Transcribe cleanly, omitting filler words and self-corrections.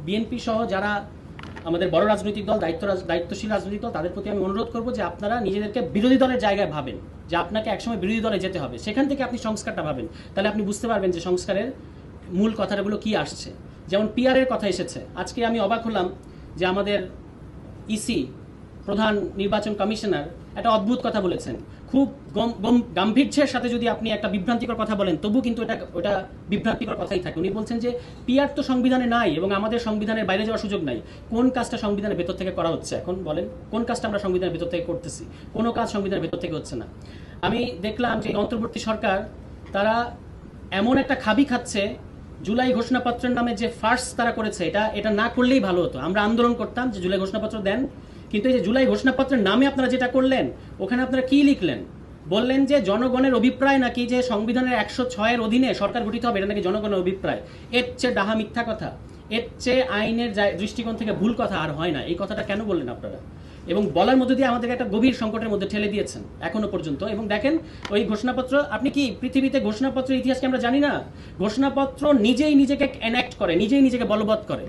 BNP সহ যারা আমাদের বড় রাজনৈতিক দল দায়িত্বশীল রাজনৈতিক দল তাদের প্রতি আমি অনুরোধ করব যে আপনারা নিজেদেরকে বিরোধী দলের জায়গায় ভাবেন, যে আপনাকে একসময় বিরোধী দলে যেতে হবে, সেখান থেকে আপনি সংস্কারটা ভাবেন। তাহলে আপনি বুঝতে পারবেন যে সংস্কারের মূল কথাগুলো কি আসছে। যেমন পিআরের কথা এসেছে, আজকে আমি অবাক হলাম যে আমাদের ইসি প্রধান নির্বাচন কমিশনার একটা অদ্ভুত কথা বলেছেন। খুব গাম্ভীর্যের সাথে যদি আপনি একটা বিভ্রান্তিকর কথা বলেন তবু কিন্তু ওটা বিভ্রান্তিকর কথাই থাকে। উনি বলছেন যে পিআর তো সংবিধানে নাই এবং আমাদের সংবিধানের বাইরে যাওয়ার সুযোগ নাই। কোন কাজটা সংবিধানের ভেতর থেকে করা হচ্ছে? এখন বলেন কোন কাজটা আমরা সংবিধানের ভেতর থেকে করতেছি? কোনো কাজ সংবিধানের ভেতর থেকে হচ্ছে না। আমি দেখলাম যে অন্তর্বর্তী সরকার তারা এমন একটা খাবি খাচ্ছে, জুলাই ঘোষণাপত্রের নামে যে ফার্স তারা করেছে, এটা না করলেই ভালো হতো। আমরা আন্দোলন করতাম যে জুলাই ঘোষণাপত্র দেন, কিন্তু এই যে জুলাই ঘোষণাপত্রের নামে আপনারা যেটা করলেন, ওখানে আপনারা কি লিখলেন? বললেন যে জনগণের অভিপ্রায় নাকি যে সংবিধানের 106-এর অধীনে সরকার গঠিত হবে, এটা নাকি জনগণের অভিপ্রায়। এর চেয়ে ডাহা মিথ্যা কথা, এর চেয়ে আইনের দৃষ্টিকোণ থেকে ভুল কথা আর হয় না। এই কথাটা কেন বললেন আপনারা? এবং বলার মধ্যে দিয়ে আমাদেরকে একটা গভীর সংকটের মধ্যে ঠেলে দিয়েছেন এখনো পর্যন্ত। এবং দেখেন ওই ঘোষণাপত্র, আপনি কি পৃথিবীতে ঘোষণাপত্রের ইতিহাসকে আমরা জানি না? ঘোষণাপত্র নিজেই নিজেকে এনাক্ট করে, নিজেই নিজেকে বলবৎ করে।